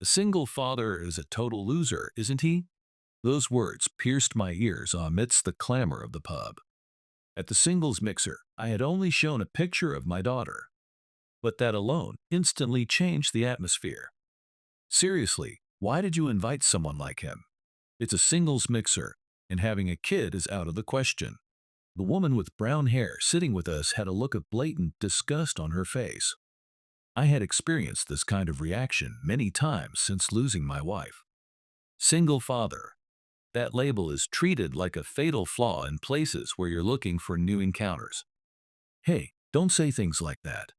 A single father is a total loser, isn't he? Those words pierced my ears amidst the clamor of the pub. At the singles mixer, I had only shown a picture of my daughter, but that alone instantly changed the atmosphere. Seriously, why did you invite someone like him? It's a singles mixer, and having a kid is out of the question. The woman with brown hair sitting with us had a look of blatant disgust on her face. I had experienced this kind of reaction many times since losing my wife. Single father. That label is treated like a fatal flaw in places where you're looking for new encounters. Hey, don't say things like that.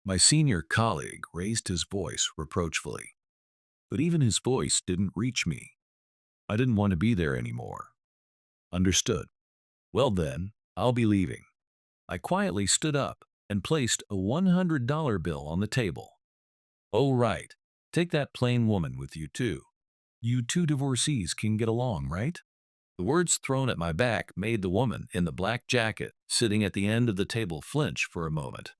My senior colleague raised his voice reproachfully. But even his voice didn't reach me. I didn't want to be there anymore. Understood. Well then, I'll be leaving. I quietly stood up and placed a $100 bill on the table. Oh right, take that plain woman with you too. You two divorcees can get along, right? The words thrown at my back made the woman in the black jacket sitting at the end of the table flinch for a moment.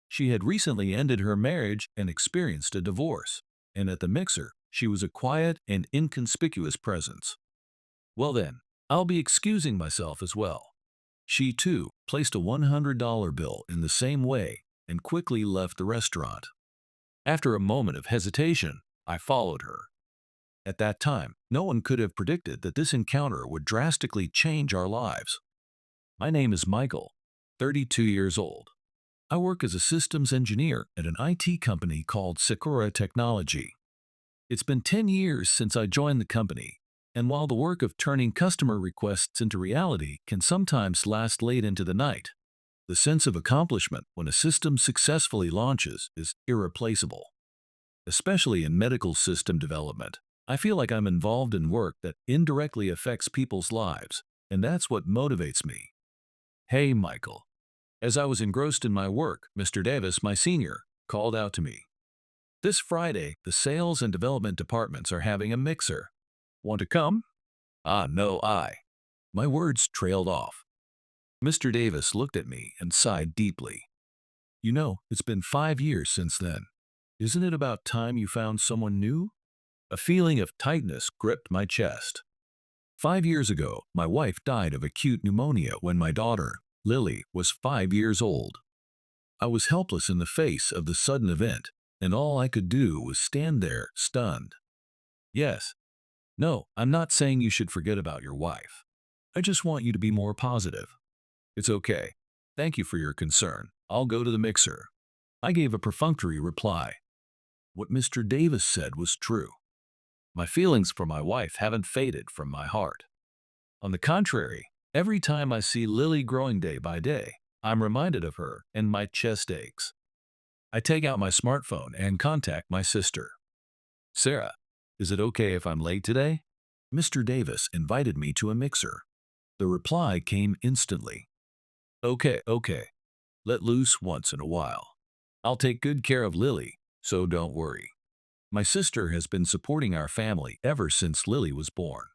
She had recently ended her marriage and experienced a divorce, and at the mixer, she was a quiet and inconspicuous presence. Well then, I'll be excusing myself as well. She too placed a $100 bill in the same way and quickly left the restaurant. After a moment of hesitation, I followed her. At that time, no one could have predicted that this encounter would drastically change our lives. My name is Michael, 32 years old. I work as a systems engineer at an IT company called Sakura Technology. It's been 10 years since I joined the company, and while the work of turning customer requests into reality can sometimes last late into the night, the sense of accomplishment when a system successfully launches is irreplaceable. Especially in medical system development, I feel like I'm involved in work that indirectly affects people's lives, and that's what motivates me. Hey, Michael. As I was engrossed in my work, Mr. Davis, my senior, called out to me. This Friday, the sales and development departments are having a mixer. Want to come? Ah, no, I. My words trailed off. Mr. Davis looked at me and sighed deeply. You know, it's been 5 years since then. Isn't it about time you found someone new? A feeling of tightness gripped my chest. 5 years ago, my wife died of acute pneumonia when my daughter, Lily, was 5 years old. I was helpless in the face of the sudden event, and all I could do was stand there, stunned. Yes. No, I'm not saying you should forget about your wife. I just want you to be more positive. It's okay. Thank you for your concern. I'll go to the mixer. I gave a perfunctory reply. What Mr. Davis said was true. My feelings for my wife haven't faded from my heart. On the contrary, every time I see Lily growing day by day, I'm reminded of her and my chest aches. I take out my smartphone and contact my sister. Sarah, is it okay if I'm late today? Mr. Davis invited me to a mixer. The reply came instantly. Okay. Let loose once in a while. I'll take good care of Lily, so don't worry. My sister has been supporting our family ever since Lily was born.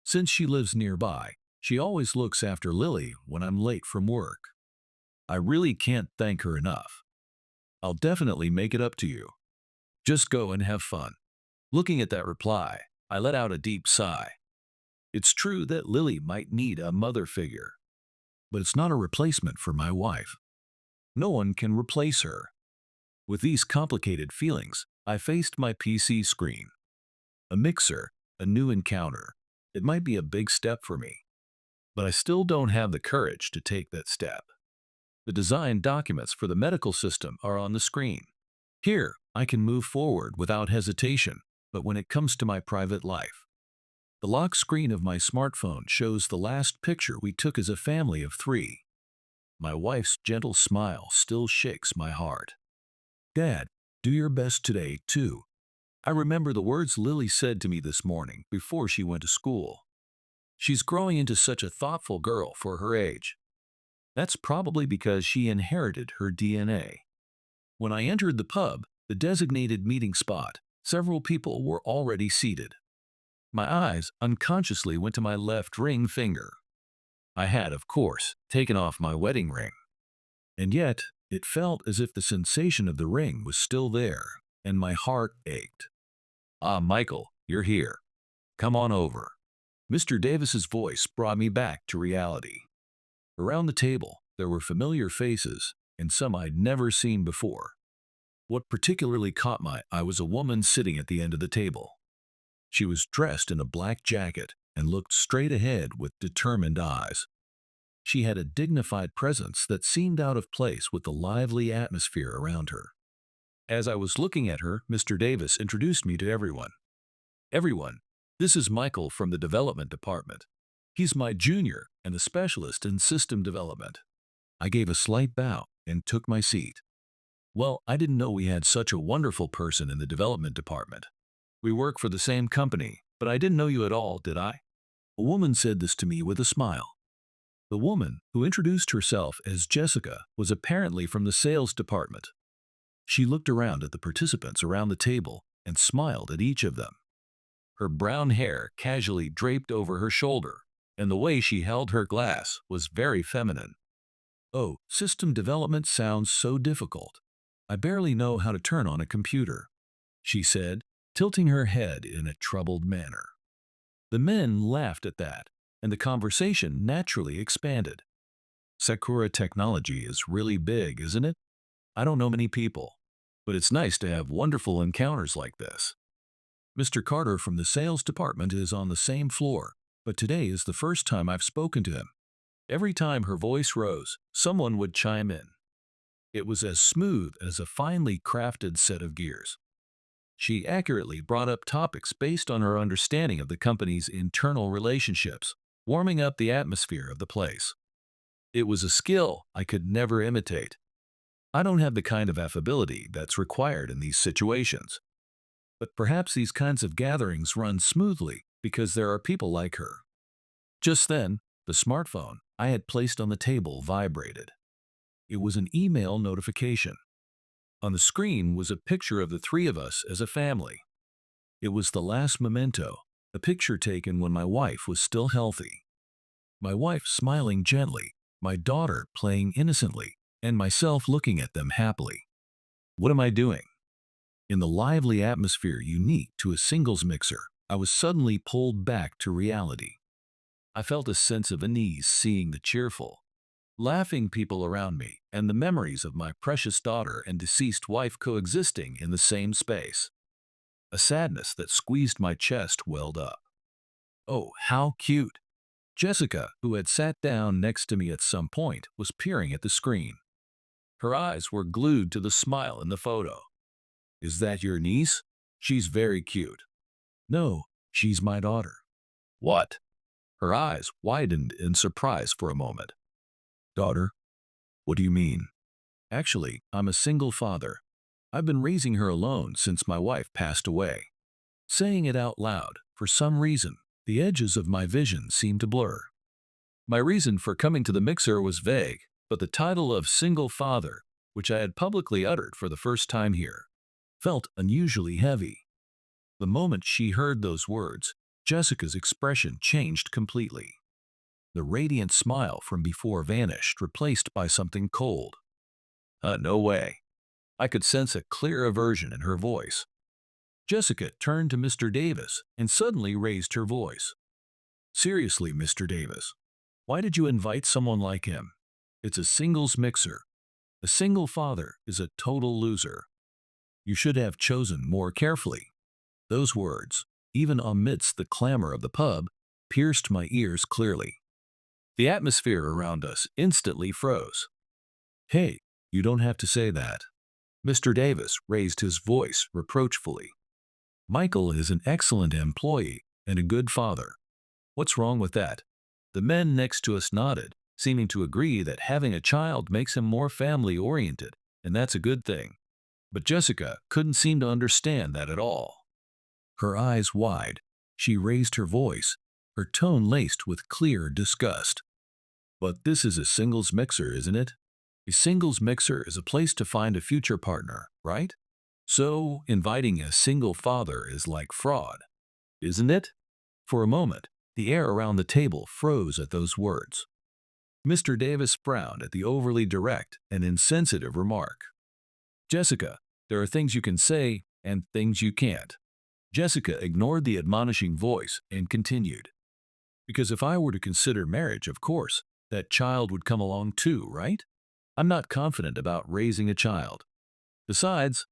Since she lives nearby, she always looks after Lily when I'm late from work. I really can't thank her enough. I'll definitely make it up to you. Just go and have fun. Looking at that reply, I let out a deep sigh. It's true that Lily might need a mother figure, but it's not a replacement for my wife. No one can replace her. With these complicated feelings, I faced my PC screen. A mixer, a new encounter. It might be a big step for me, but I still don't have the courage to take that step. The design documents for the medical system are on the screen. Here, I can move forward without hesitation, but when it comes to my private life, the lock screen of my smartphone shows the last picture we took as a family of 3. My wife's gentle smile still shakes my heart. Dad, do your best today, too. I remember the words Lily said to me this morning before she went to school. She's growing into such a thoughtful girl for her age. That's probably because she inherited her DNA. When I entered the pub, the designated meeting spot, several people were already seated. My eyes unconsciously went to my left ring finger. I had, of course, taken off my wedding ring. And yet, it felt as if the sensation of the ring was still there, and my heart ached. Ah, Michael, you're here. Come on over. Mr. Davis's voice brought me back to reality. Around the table, there were familiar faces, and some I'd never seen before. What particularly caught my eye was a woman sitting at the end of the table. She was dressed in a black jacket and looked straight ahead with determined eyes. She had a dignified presence that seemed out of place with the lively atmosphere around her. As I was looking at her, Mr. Davis introduced me to everyone. Everyone, this is Michael from the development department. He's my junior and a specialist in system development. I gave a slight bow and took my seat. Well, I didn't know we had such a wonderful person in the development department. We work for the same company, but I didn't know you at all, did I? A woman said this to me with a smile. The woman, who introduced herself as Jessica, was apparently from the sales department. She looked around at the participants around the table and smiled at each of them. Her brown hair casually draped over her shoulder, and the way she held her glass was very feminine. Oh, system development sounds so difficult. I barely know how to turn on a computer, she said, tilting her head in a troubled manner. The men laughed at that, and the conversation naturally expanded. Sakura technology is really big, isn't it? I don't know many people, but it's nice to have wonderful encounters like this. Mr. Carter from the sales department is on the same floor, but today is the first time I've spoken to him. Every time her voice rose, someone would chime in. It was as smooth as a finely crafted set of gears. She accurately brought up topics based on her understanding of the company's internal relationships, warming up the atmosphere of the place. It was a skill I could never imitate. I don't have the kind of affability that's required in these situations. But perhaps these kinds of gatherings run smoothly because there are people like her. Just then, the smartphone I had placed on the table vibrated. It was an email notification. On the screen was a picture of the three of us as a family. It was the last memento, a picture taken when my wife was still healthy. My wife smiling gently, my daughter playing innocently, and myself looking at them happily. What am I doing? In the lively atmosphere unique to a singles mixer, I was suddenly pulled back to reality. I felt a sense of unease seeing the cheerful, laughing people around me and the memories of my precious daughter and deceased wife coexisting in the same space. A sadness that squeezed my chest welled up. Oh, how cute! Jessica, who had sat down next to me at some point, was peering at the screen. Her eyes were glued to the smile in the photo. Is that your niece? She's very cute. No, she's my daughter. What? Her eyes widened in surprise for a moment. Daughter? What do you mean? Actually, I'm a single father. I've been raising her alone since my wife passed away. Saying it out loud, for some reason, the edges of my vision seemed to blur. My reason for coming to the mixer was vague, but the title of single father, which I had publicly uttered for the first time here, felt unusually heavy. The moment she heard those words, Jessica's expression changed completely. The radiant smile from before vanished, replaced by something cold. No way. I could sense a clear aversion in her voice. Jessica turned to Mr. Davis and suddenly raised her voice. Seriously, Mr. Davis, why did you invite someone like him? It's a singles mixer. A single father is a total loser. You should have chosen more carefully. Those words, even amidst the clamor of the pub, pierced my ears clearly. The atmosphere around us instantly froze. Hey, you don't have to say that. Mr. Davis raised his voice reproachfully. Michael is an excellent employee and a good father. What's wrong with that? The men next to us nodded, seeming to agree that having a child makes him more family-oriented, and that's a good thing. But Jessica couldn't seem to understand that at all. Her eyes wide, she raised her voice, her tone laced with clear disgust. But this is a singles mixer, isn't it? A singles mixer is a place to find a future partner, right? So, inviting a single father is like fraud, isn't it? For a moment, the air around the table froze at those words. Mr. Davis frowned at the overly direct and insensitive remark. Jessica, there are things you can say and things you can't. Jessica ignored the admonishing voice and continued. Because if I were to consider marriage, of course, that child would come along too, right? I'm not confident about raising a child. Besides,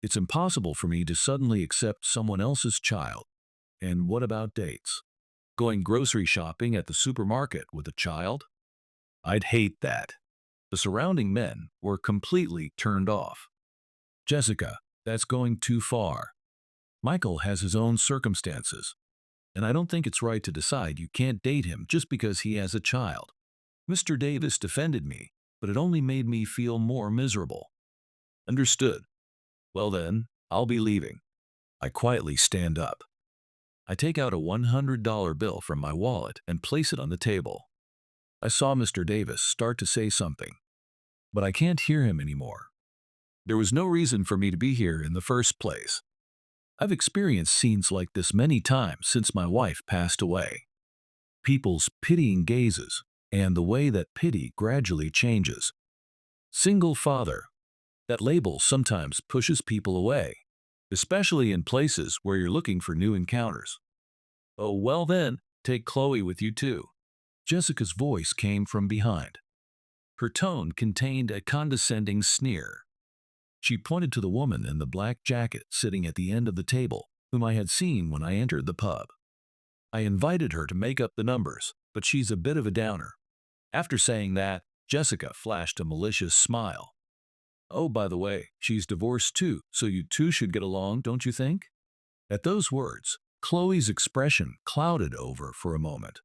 it's impossible for me to suddenly accept someone else's child. And what about dates? Going grocery shopping at the supermarket with a child? I'd hate that. The surrounding men were completely turned off. Jessica, that's going too far. Michael has his own circumstances, and I don't think it's right to decide you can't date him just because he has a child. Mr. Davis defended me, but it only made me feel more miserable. Understood. Well then, I'll be leaving. I quietly stand up. I take out a $100 bill from my wallet and place it on the table. I saw Mr. Davis start to say something, but I can't hear him anymore. There was no reason for me to be here in the first place. I've experienced scenes like this many times since my wife passed away. People's pitying gazes and the way that pity gradually changes. Single father. That label sometimes pushes people away, especially in places where you're looking for new encounters. Oh, well then, take Chloe with you too. Jessica's voice came from behind. Her tone contained a condescending sneer. She pointed to the woman in the black jacket sitting at the end of the table, whom I had seen when I entered the pub. I invited her to make up the numbers, but she's a bit of a downer. After saying that, Jessica flashed a malicious smile. Oh, by the way, she's divorced too, so you two should get along, don't you think? At those words, Chloe's expression clouded over for a moment.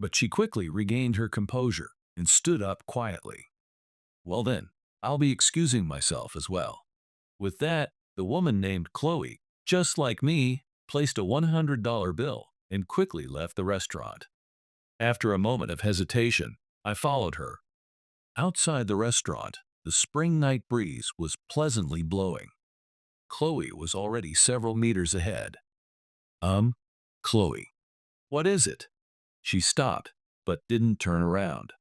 But she quickly regained her composure and stood up quietly. Well then, I'll be excusing myself as well. With that, the woman named Chloe, just like me, placed a $100 bill and quickly left the restaurant. After a moment of hesitation, I followed her. Outside the restaurant, the spring night breeze was pleasantly blowing. Chloe was already several meters ahead. Chloe. What is it? She stopped, but didn't turn around.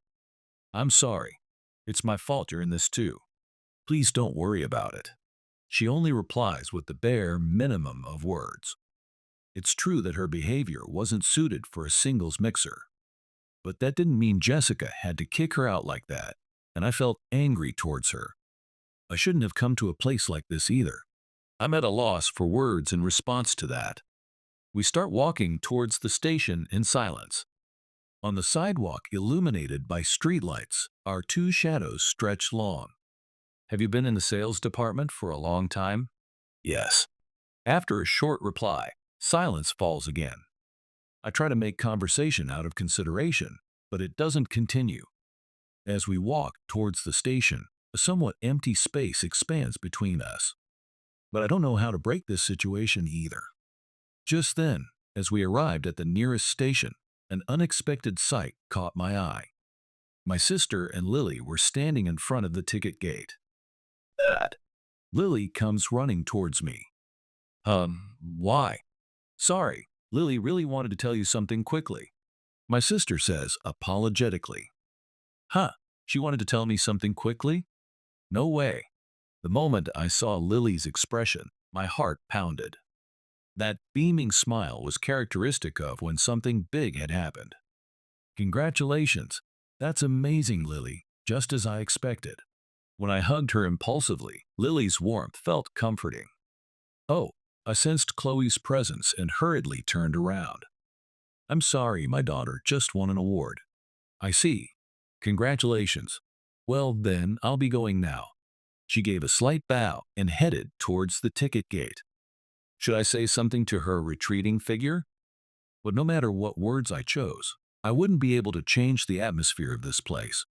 I'm sorry. It's my fault you're in this too. Please don't worry about it. She only replies with the bare minimum of words. It's true that her behavior wasn't suited for a singles mixer. But that didn't mean Jessica had to kick her out like that, and I felt angry towards her. I shouldn't have come to a place like this either. I'm at a loss for words in response to that. We start walking towards the station in silence. On the sidewalk illuminated by streetlights, our two shadows stretch long. Have you been in the sales department for a long time? Yes. After a short reply, silence falls again. I try to make conversation out of consideration, but it doesn't continue. As we walk towards the station, a somewhat empty space expands between us. But I don't know how to break this situation either. Just then, as we arrived at the nearest station, an unexpected sight caught my eye. My sister and Lily were standing in front of the ticket gate. That. Lily comes running towards me. Why? Sorry, Lily really wanted to tell you something quickly. My sister says apologetically. Huh, she wanted to tell me something quickly? No way. The moment I saw Lily's expression, my heart pounded. That beaming smile was characteristic of when something big had happened. Congratulations. That's amazing, Lily, just as I expected. When I hugged her impulsively, Lily's warmth felt comforting. Oh, I sensed Chloe's presence and hurriedly turned around. I'm sorry, my daughter just won an award. I see. Congratulations. Well then, I'll be going now. She gave a slight bow and headed towards the ticket gate. Should I say something to her retreating figure? But no matter what words I chose, I wouldn't be able to change the atmosphere of this place.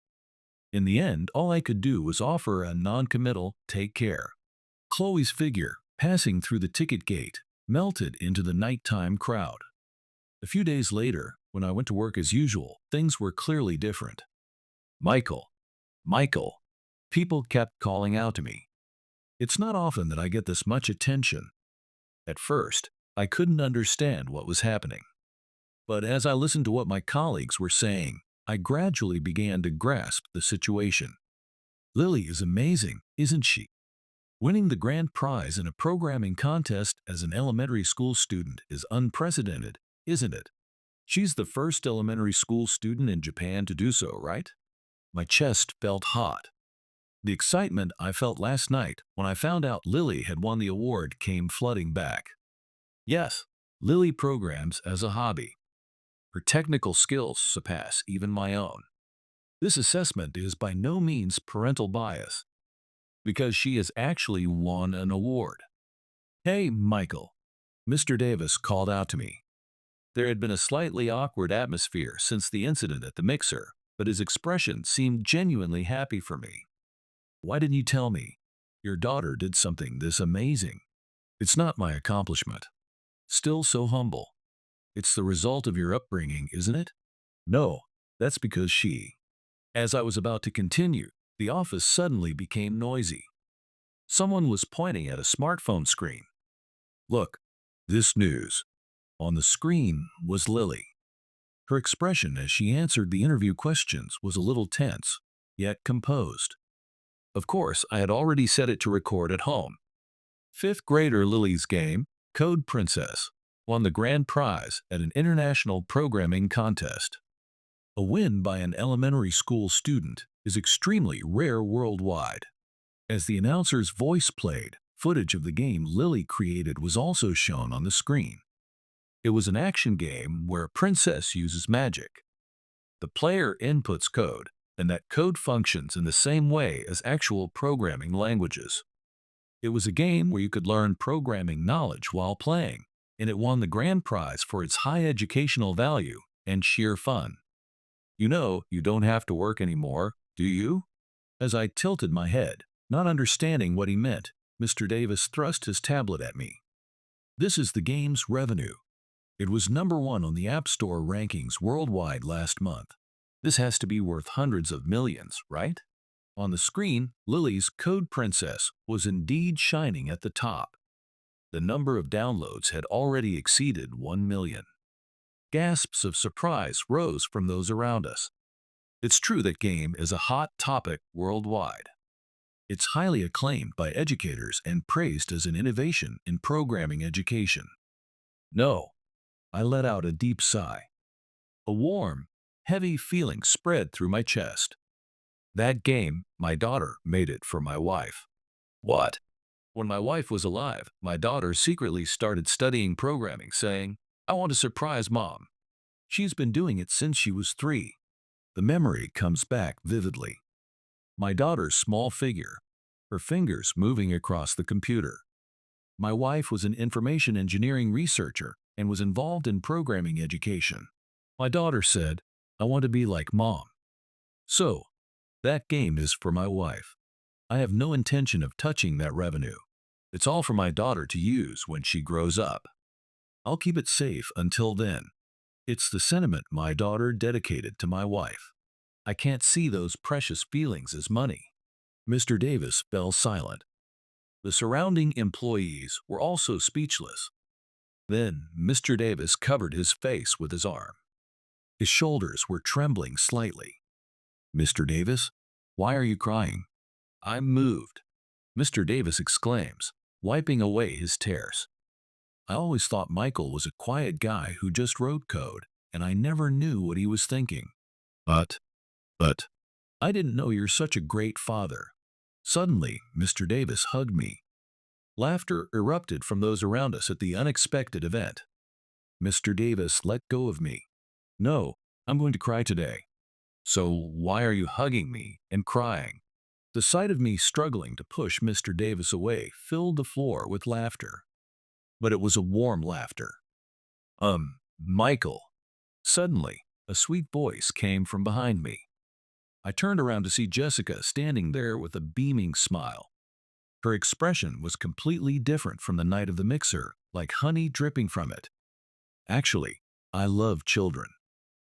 In the end, all I could do was offer a non-committal take care. Chloe's figure, passing through the ticket gate, melted into the nighttime crowd. A few days later, when I went to work as usual, things were clearly different. Michael. Michael. People kept calling out to me. It's not often that I get this much attention. At first, I couldn't understand what was happening. But as I listened to what my colleagues were saying, I gradually began to grasp the situation. Lily is amazing, isn't she? Winning the grand prize in a programming contest as an elementary school student is unprecedented, isn't it? She's the first elementary school student in Japan to do so, right? My chest felt hot. The excitement I felt last night when I found out Lily had won the award came flooding back. Yes, Lily programs as a hobby. Her technical skills surpass even my own. This assessment is by no means parental bias, because she has actually won an award. Hey, Michael. Mr. Davis called out to me. There had been a slightly awkward atmosphere since the incident at the mixer, but his expression seemed genuinely happy for me. Why didn't you tell me? Your daughter did something this amazing. It's not my accomplishment. Still so humble. It's the result of your upbringing, isn't it? No, that's because she. As I was about to continue, the office suddenly became noisy. Someone was pointing at a smartphone screen. Look, this news. On the screen was Lily. Her expression as she answered the interview questions was a little tense, yet composed. Of course, I had already set it to record at home. Fifth grader Lily's game, Code Princess, won the grand prize at an international programming contest. A win by an elementary school student is extremely rare worldwide. As the announcer's voice played, footage of the game Lily created was also shown on the screen. It was an action game where a princess uses magic. The player inputs code, and that code functions in the same way as actual programming languages. It was a game where you could learn programming knowledge while playing, and it won the grand prize for its high educational value and sheer fun. You know, you don't have to work anymore, do you? As I tilted my head, not understanding what he meant, Mr. Davis thrust his tablet at me. This is the game's revenue. It was #1 on the App Store rankings worldwide last month. This has to be worth hundreds of millions, right? On the screen, Lily's Code Princess was indeed shining at the top. The number of downloads had already exceeded 1 million. Gasps of surprise rose from those around us. It's true that game is a hot topic worldwide. It's highly acclaimed by educators and praised as an innovation in programming education. No, I let out a deep sigh. A warm, heavy feeling spread through my chest. That game, my daughter made it for my wife. What? When my wife was alive, my daughter secretly started studying programming, saying, "I want to surprise mom." She's been doing it since she was 3. The memory comes back vividly. My daughter's small figure, her fingers moving across the computer. My wife was an information engineering researcher and was involved in programming education. My daughter said, "I want to be like mom." So, that game is for my wife. I have no intention of touching that revenue. It's all for my daughter to use when she grows up. I'll keep it safe until then. It's the sentiment my daughter dedicated to my wife. I can't see those precious feelings as money. Mr. Davis fell silent. The surrounding employees were also speechless. Then Mr. Davis covered his face with his arm. His shoulders were trembling slightly. "Mr. Davis, why are you crying?" "I'm moved," Mr. Davis exclaims, wiping away his tears. "I always thought Michael was a quiet guy who just wrote code, and I never knew what he was thinking. But, I didn't know you're such a great father." Suddenly, Mr. Davis hugged me. Laughter erupted from those around us at the unexpected event. Mr. Davis let go of me. "No, I'm going to cry today." "So why are you hugging me and crying?" The sight of me struggling to push Mr. Davis away filled the floor with laughter. But it was a warm laughter. Michael." Suddenly, a sweet voice came from behind me. I turned around to see Jessica standing there with a beaming smile. Her expression was completely different from the night of the mixer, like honey dripping from it. Actually, I love children.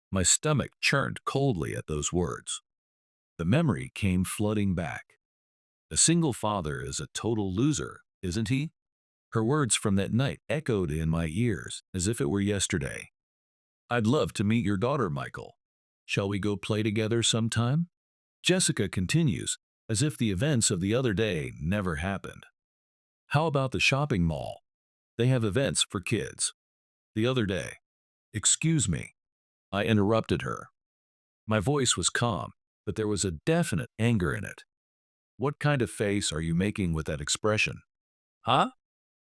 My stomach churned coldly at those words. The memory came flooding back. A single father is a total loser, isn't he? Her words from that night echoed in my ears as if it were yesterday. "I'd love to meet your daughter, Michael. Shall we go play together sometime?" Jessica continues, as if the events of the other day never happened. How about the shopping mall? They have events for kids. The other day. Excuse me. I interrupted her. My voice was calm, but there was a definite anger in it. What kind of face are you making with that expression? Huh?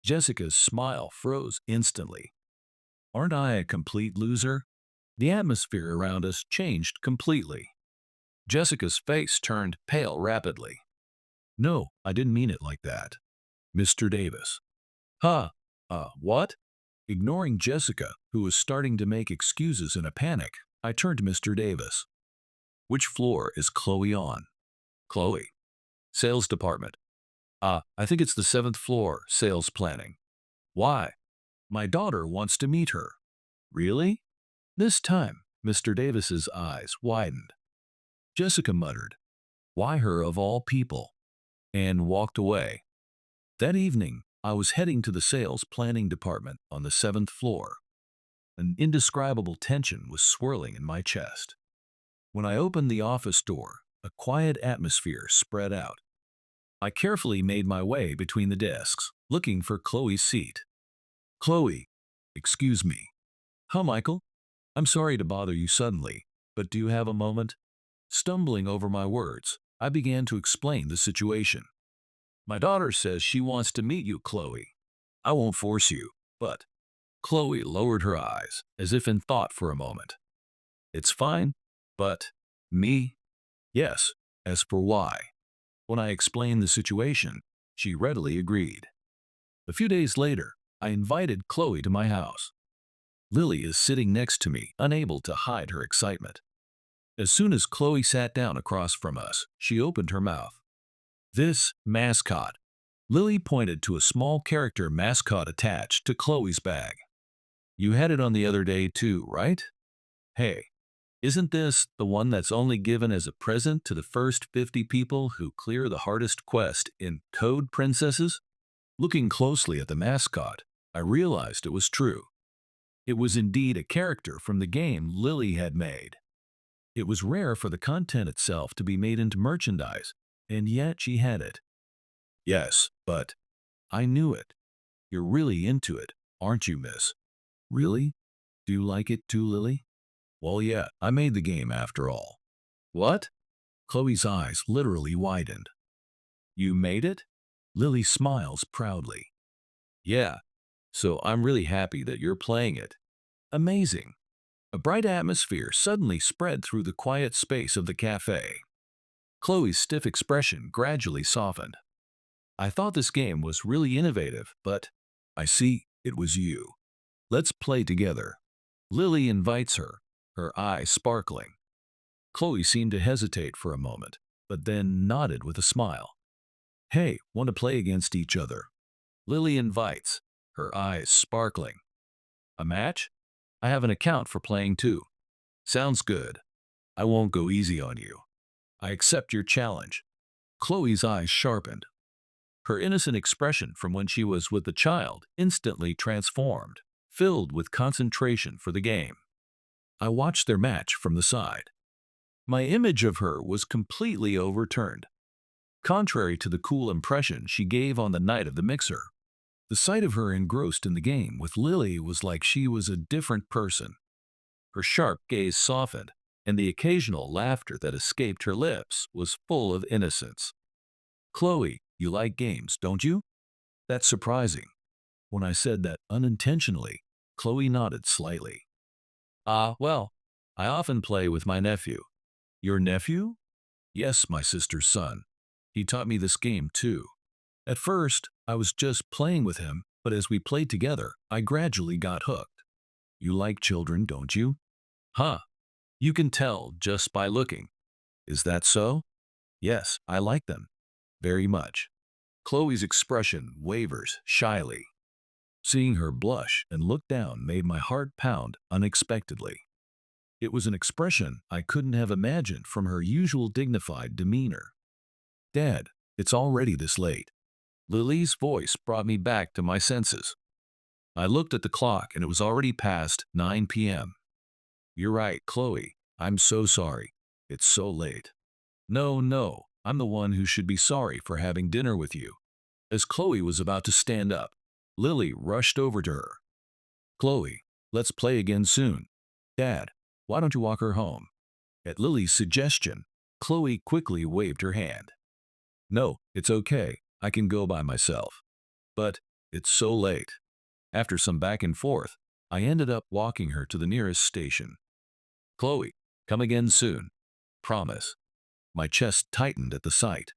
Jessica's smile froze instantly. Aren't I a complete loser? The atmosphere around us changed completely. Jessica's face turned pale rapidly. No, I didn't mean it like that. Mr. Davis. Huh? What? Ignoring Jessica, who was starting to make excuses in a panic, I turned to Mr. Davis. Which floor is Chloe on? Chloe. Sales department. I think it's the 7th floor, sales planning. Why? My daughter wants to meet her. Really? This time, Mr. Davis's eyes widened. Jessica muttered, Why her of all people? And walked away. That evening, I was heading to the sales planning department on the 7th floor. An indescribable tension was swirling in my chest. When I opened the office door, a quiet atmosphere spread out. I carefully made my way between the desks, looking for Chloe's seat. Chloe, excuse me. Huh, Michael? I'm sorry to bother you suddenly, but do you have a moment? Stumbling over my words, I began to explain the situation. My daughter says she wants to meet you, Chloe. I won't force you, but… Chloe lowered her eyes, as if in thought for a moment. It's fine, but… Me? Yes, as for why. When I explained the situation, she readily agreed. A few days later, I invited Chloe to my house. Lily is sitting next to me, unable to hide her excitement. As soon as Chloe sat down across from us, she opened her mouth. This mascot. Lily pointed to a small character mascot attached to Chloe's bag. You had it on the other day too, right? Hey, isn't this the one that's only given as a present to the first 50 people who clear the hardest quest in Code Princesses? Looking closely at the mascot, I realized it was true. It was indeed a character from the game Lily had made. It was rare for the content itself to be made into merchandise, and yet she had it. Yes, but I knew it. You're really into it, aren't you, miss? Really? Do you like it too, Lily? Well, yeah, I made the game after all. What? Chloe's eyes literally widened. You made it? Lily smiles proudly. Yeah, so I'm really happy that you're playing it. Amazing. A bright atmosphere suddenly spread through the quiet space of the cafe. Chloe's stiff expression gradually softened. I thought this game was really innovative, but I see it was you. Let's play together. Lily invites her, her eyes sparkling. Chloe seemed to hesitate for a moment, but then nodded with a smile. Hey, want to play against each other? Lily invites, her eyes sparkling. A match? I have an account for playing too. Sounds good. I won't go easy on you. I accept your challenge. Chloe's eyes sharpened. Her innocent expression from when she was with the child instantly transformed, filled with concentration for the game. I watched their match from the side. My image of her was completely overturned. Contrary to the cool impression she gave on the night of the mixer, the sight of her engrossed in the game with Lily was like she was a different person. Her sharp gaze softened, and the occasional laughter that escaped her lips was full of innocence. Chloe, you like games, don't you? That's surprising. When I said that unintentionally, Chloe nodded slightly. Well, I often play with my nephew. Your nephew? Yes, my sister's son. He taught me this game too. At first, I was just playing with him, but as we played together, I gradually got hooked. You like children, don't you? Huh. You can tell just by looking. Is that so? Yes, I like them. Very much. Chloe's expression wavers shyly. Seeing her blush and look down made my heart pound unexpectedly. It was an expression I couldn't have imagined from her usual dignified demeanor. Dad, it's already this late. Lily's voice brought me back to my senses. I looked at the clock and it was already past 9 p.m. You're right, Chloe. I'm so sorry. It's so late. No, I'm the one who should be sorry for having dinner with you. As Chloe was about to stand up, Lily rushed over to her. Chloe, let's play again soon. Dad, why don't you walk her home? At Lily's suggestion, Chloe quickly waved her hand. No, it's okay. I can go by myself. But it's so late. After some back and forth, I ended up walking her to the nearest station. Chloe, come again soon. Promise. My chest tightened at the sight.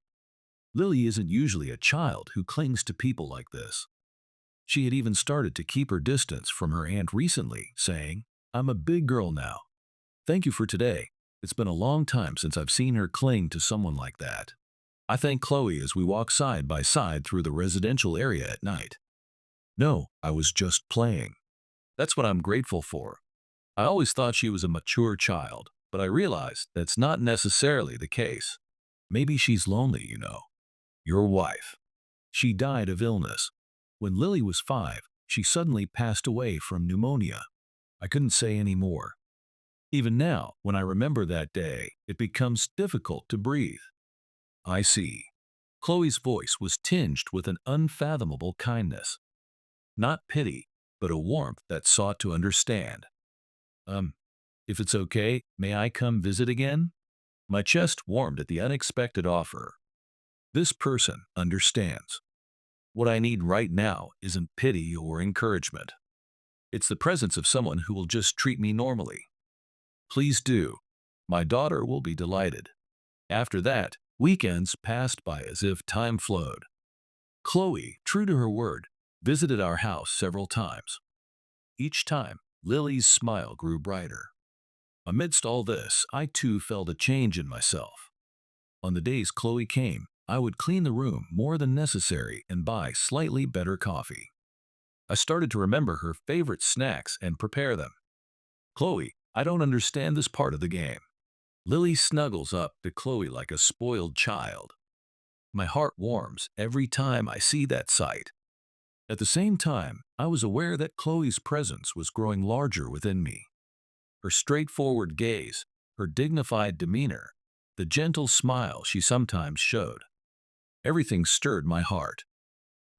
Lily isn't usually a child who clings to people like this. She had even started to keep her distance from her aunt recently, saying, I'm a big girl now. Thank you for today. It's been a long time since I've seen her cling to someone like that. I thank Chloe as we walk side by side through the residential area at night. No, I was just playing. That's what I'm grateful for. I always thought she was a mature child, but I realized that's not necessarily the case. Maybe she's lonely, you know. Your wife. She died of illness. When Lily was 5, she suddenly passed away from pneumonia. I couldn't say any more. Even now, when I remember that day, it becomes difficult to breathe. I see. Chloe's voice was tinged with an unfathomable kindness. Not pity, but a warmth that sought to understand. If it's okay, may I come visit again? My chest warmed at the unexpected offer. This person understands. What I need right now isn't pity or encouragement. It's the presence of someone who will just treat me normally. Please do. My daughter will be delighted. After that, weekends passed by as if time flowed. Chloe, true to her word, visited our house several times. Each time, Lily's smile grew brighter. Amidst all this, I too felt a change in myself. On the days Chloe came, I would clean the room more than necessary and buy slightly better coffee. I started to remember her favorite snacks and prepare them. Chloe, I don't understand this part of the game. Lily snuggles up to Chloe like a spoiled child. My heart warms every time I see that sight. At the same time, I was aware that Chloe's presence was growing larger within me. Her straightforward gaze, her dignified demeanor, the gentle smile she sometimes showed. Everything stirred my heart.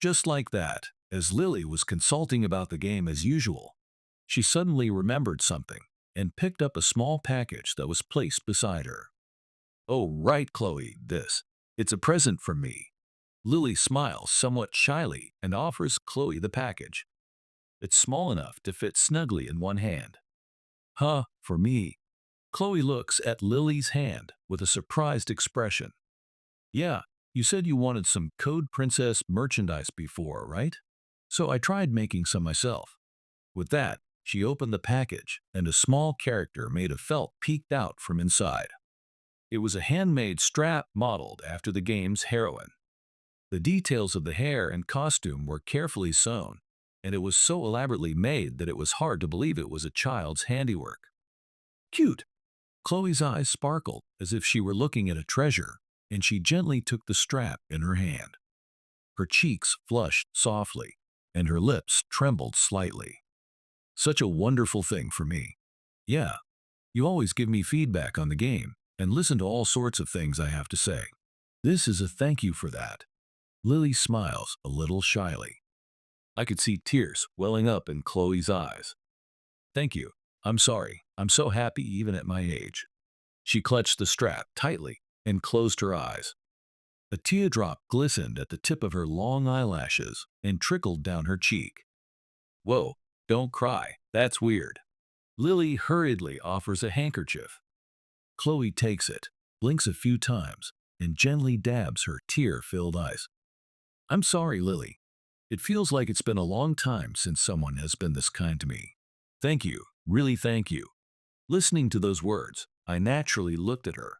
Just like that, as Lily was consulting about the game as usual, she suddenly remembered something and picked up a small package that was placed beside her. Oh, right, Chloe, this. It's a present from me. Lily smiles somewhat shyly and offers Chloe the package. It's small enough to fit snugly in one hand. Huh, for me. Chloe looks at Lily's hand with a surprised expression. Yeah, you said you wanted some Code Princess merchandise before, right? So I tried making some myself. With that, she opened the package, and a small character made of felt peeked out from inside. It was a handmade strap modeled after the game's heroine. The details of the hair and costume were carefully sewn, and it was so elaborately made that it was hard to believe it was a child's handiwork. Cute! Chloe's eyes sparkled as if she were looking at a treasure, and she gently took the strap in her hand. Her cheeks flushed softly, and her lips trembled slightly. Such a wonderful thing for me. Yeah, you always give me feedback on the game and listen to all sorts of things I have to say. This is a thank you for that. Lily smiles a little shyly. I could see tears welling up in Chloe's eyes. Thank you. I'm sorry. I'm so happy even at my age. She clutched the strap tightly and closed her eyes. A teardrop glistened at the tip of her long eyelashes and trickled down her cheek. Whoa, don't cry. That's weird. Lily hurriedly offers a handkerchief. Chloe takes it, blinks a few times, and gently dabs her tear-filled eyes. I'm sorry, Lily. It feels like it's been a long time since someone has been this kind to me. Thank you, really thank you. Listening to those words, I naturally looked at her.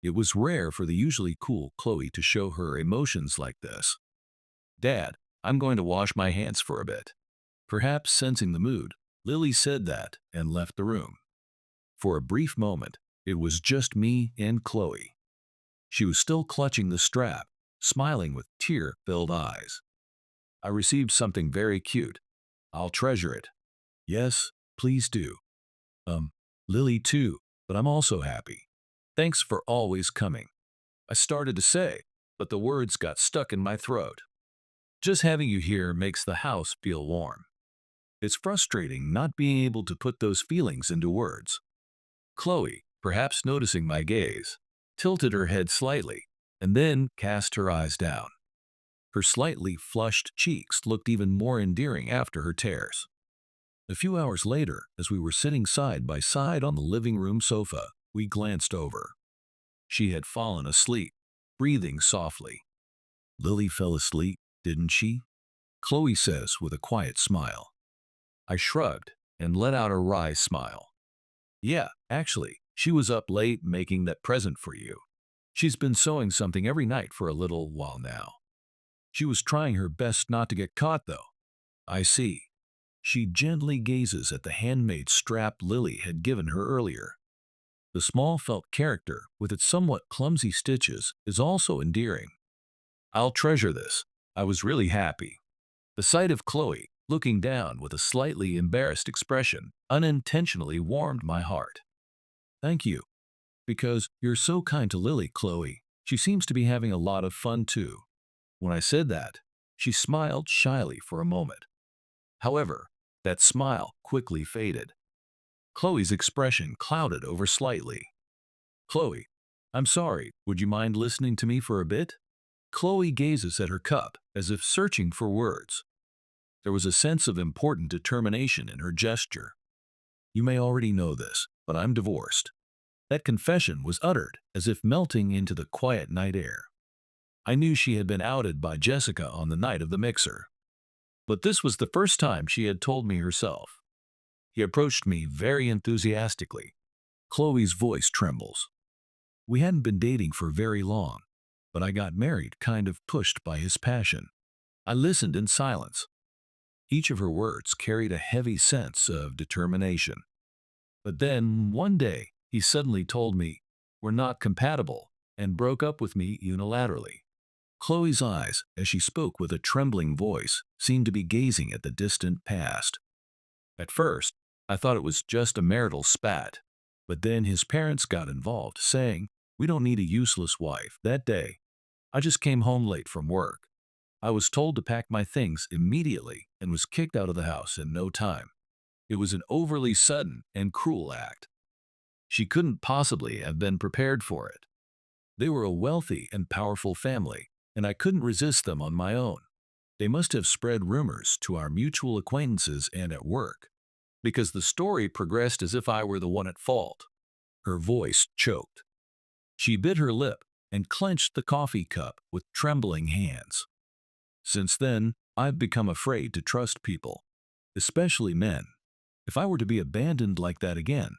It was rare for the usually cool Chloe to show her emotions like this. Dad, I'm going to wash my hands for a bit. Perhaps sensing the mood, Lily said that and left the room. For a brief moment, it was just me and Chloe. She was still clutching the strap, smiling with tear-filled eyes. I received something very cute. I'll treasure it. Yes, please do. Lily too, but I'm also happy. Thanks for always coming. I started to say, but the words got stuck in my throat. Just having you here makes the house feel warm. It's frustrating not being able to put those feelings into words. Chloe, perhaps noticing my gaze, tilted her head slightly and then cast her eyes down. Her slightly flushed cheeks looked even more endearing after her tears. A few hours later, as we were sitting side by side on the living room sofa, we glanced over. She had fallen asleep, breathing softly. Lily fell asleep, didn't she? Chloe says with a quiet smile. I shrugged and let out a wry smile. Yeah, actually, she was up late making that present for you. She's been sewing something every night for a little while now. She was trying her best not to get caught, though. I see. She gently gazes at the handmade strap Lily had given her earlier. The small felt character, with its somewhat clumsy stitches, is also endearing. I'll treasure this. I was really happy. The sight of Chloe, looking down with a slightly embarrassed expression, unintentionally warmed my heart. Thank you. Because you're so kind to Lily, Chloe. She seems to be having a lot of fun, too. When I said that, she smiled shyly for a moment. However, that smile quickly faded. Chloe's expression clouded over slightly. Chloe, I'm sorry, would you mind listening to me for a bit? Chloe gazes at her cup as if searching for words. There was a sense of important determination in her gesture. You may already know this, but I'm divorced. That confession was uttered as if melting into the quiet night air. I knew she had been outed by Jessica on the night of the mixer. But this was the first time she had told me herself. He approached me very enthusiastically. Chloe's voice trembles. We hadn't been dating for very long, but I got married kind of pushed by his passion. I listened in silence. Each of her words carried a heavy sense of determination. But then, one day, he suddenly told me, we're not compatible, and broke up with me unilaterally. Chloe's eyes, as she spoke with a trembling voice, seemed to be gazing at the distant past. At first, I thought it was just a marital spat, but then his parents got involved, saying, we don't need a useless wife. That day, I just came home late from work. I was told to pack my things immediately and was kicked out of the house in no time. It was an overly sudden and cruel act. She couldn't possibly have been prepared for it. They were a wealthy and powerful family, and I couldn't resist them on my own. They must have spread rumors to our mutual acquaintances and at work, because the story progressed as if I were the one at fault. Her voice choked. She bit her lip and clenched the coffee cup with trembling hands. Since then, I've become afraid to trust people, especially men. If I were to be abandoned like that again,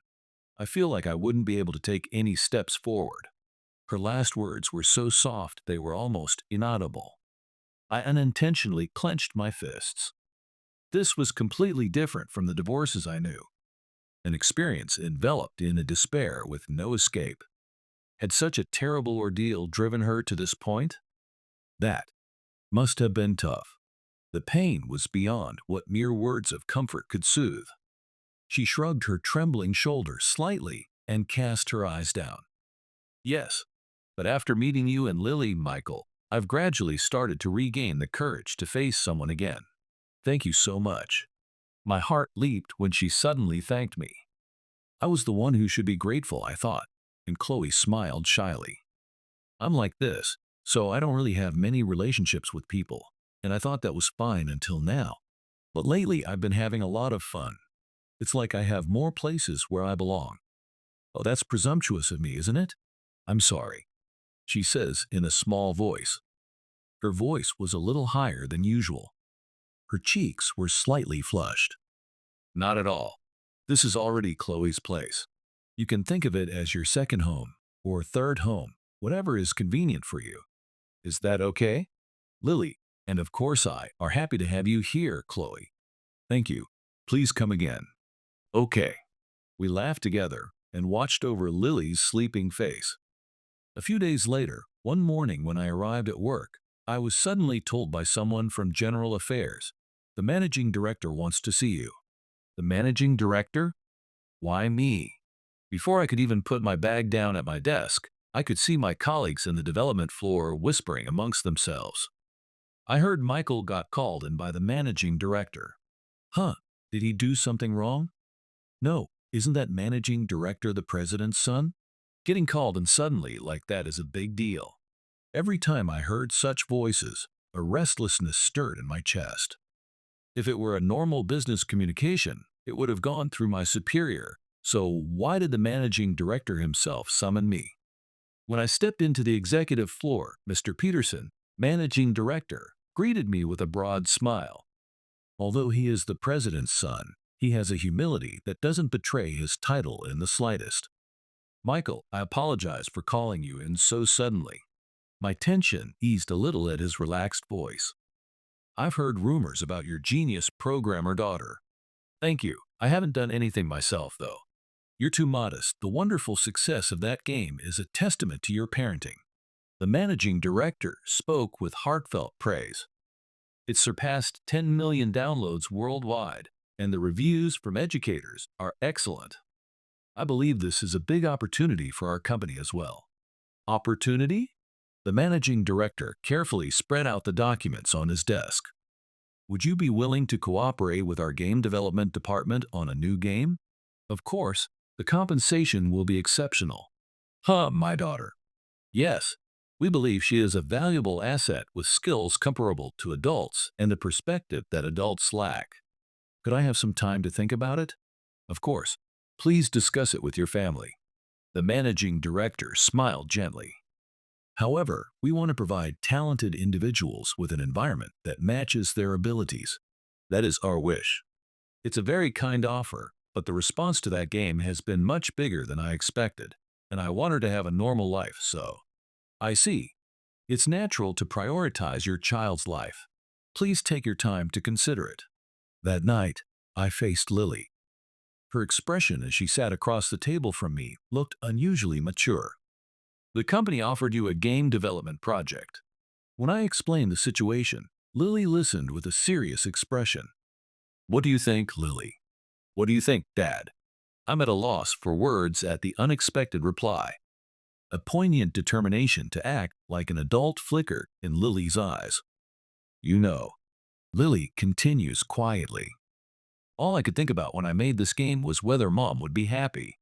I feel like I wouldn't be able to take any steps forward. Her last words were so soft they were almost inaudible. I unintentionally clenched my fists. This was completely different from the divorces I knew, an experience enveloped in a despair with no escape. Had such a terrible ordeal driven her to this point? That must have been tough. The pain was beyond what mere words of comfort could soothe. She shrugged her trembling shoulders slightly and cast her eyes down. Yes, but after meeting you and Lily, Michael, I've gradually started to regain the courage to face someone again. Thank you so much. My heart leaped when she suddenly thanked me. I was the one who should be grateful, I thought, and Chloe smiled shyly. I'm like this, so I don't really have many relationships with people, and I thought that was fine until now. But lately I've been having a lot of fun. It's like I have more places where I belong. Oh, that's presumptuous of me, isn't it? I'm sorry, she says in a small voice. Her voice was a little higher than usual. Her cheeks were slightly flushed. Not at all. This is already Chloe's place. You can think of it as your second home, or third home, whatever is convenient for you. Is that okay? Lily, and of course I, are happy to have you here, Chloe. Thank you. Please come again. Okay. We laughed together and watched over Lily's sleeping face. A few days later, one morning when I arrived at work, I was suddenly told by someone from General Affairs, the managing director wants to see you. The managing director? Why me? Before I could even put my bag down at my desk, I could see my colleagues in the development floor whispering amongst themselves. I heard Michael got called in by the managing director. Huh, did he do something wrong? No, isn't that managing director the president's son? Getting called in suddenly like that is a big deal. Every time I heard such voices, a restlessness stirred in my chest. If it were a normal business communication, it would have gone through my superior. So why did the managing director himself summon me? When I stepped into the executive floor, Mr. Peterson, managing director, greeted me with a broad smile. Although he is the president's son, he has a humility that doesn't betray his title in the slightest. Michael, I apologize for calling you in so suddenly. My tension eased a little at his relaxed voice. I've heard rumors about your genius programmer daughter. Thank you. I haven't done anything myself, though. You're too modest. The wonderful success of that game is a testament to your parenting. The managing director spoke with heartfelt praise. It surpassed 10 million downloads worldwide, and the reviews from educators are excellent. I believe this is a big opportunity for our company as well. Opportunity? The managing director carefully spread out the documents on his desk. Would you be willing to cooperate with our game development department on a new game? Of course, the compensation will be exceptional. Huh, my daughter. Yes, we believe she is a valuable asset with skills comparable to adults and the perspective that adults lack. Could I have some time to think about it? Of course. Please discuss it with your family. The managing director smiled gently. However, we want to provide talented individuals with an environment that matches their abilities. That is our wish. It's a very kind offer, but the response to that game has been much bigger than I expected, and I want her to have a normal life, so. I see. It's natural to prioritize your child's life. Please take your time to consider it. That night, I faced Lily. Her expression as she sat across the table from me looked unusually mature. The company offered you a game development project. When I explained the situation, Lily listened with a serious expression. What do you think, Lily? What do you think, Dad? I'm at a loss for words at the unexpected reply. A poignant determination to act like an adult flickered in Lily's eyes. You know, Lily continues quietly. All I could think about when I made this game was whether Mom would be happy.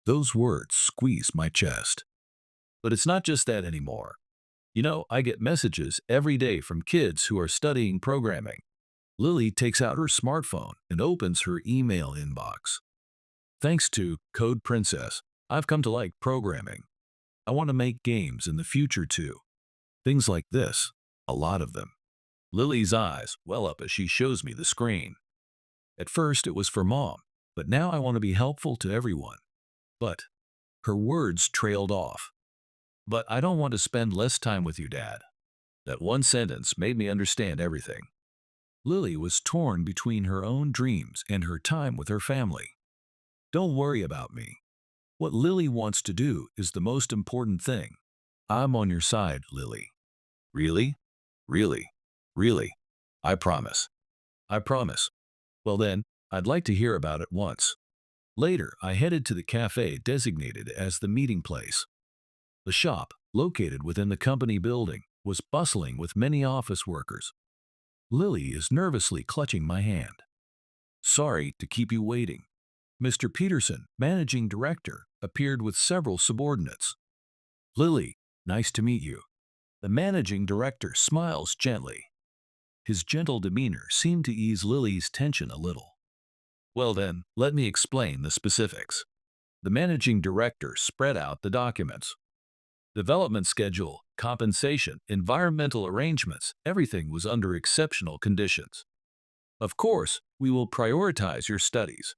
Those words squeezed my chest. But it's not just that anymore. You know, I get messages every day from kids who are studying programming. Lily takes out her smartphone and opens her email inbox. Thanks to Code Princess, I've come to like programming. I want to make games in the future too. Things like this, a lot of them. Lily's eyes well up as she shows me the screen. At first it was for Mom, but now I want to be helpful to everyone. But her words trailed off. But I don't want to spend less time with you, Dad. That one sentence made me understand everything. Lily was torn between her own dreams and her time with her family. Don't worry about me. What Lily wants to do is the most important thing. I'm on your side, Lily. Really? Really? Really? I promise. I promise. Well then, I'd like to hear about it once. Later, I headed to the cafe designated as the meeting place. The shop, located within the company building, was bustling with many office workers. Lily is nervously clutching my hand. Sorry to keep you waiting. Mr. Peterson, managing director, appeared with several subordinates. Lily, nice to meet you. The managing director smiles gently. His gentle demeanor seemed to ease Lily's tension a little. Well then, let me explain the specifics. The managing director spread out the documents. Development schedule, compensation, environmental arrangements, everything was under exceptional conditions. Of course, we will prioritize your studies.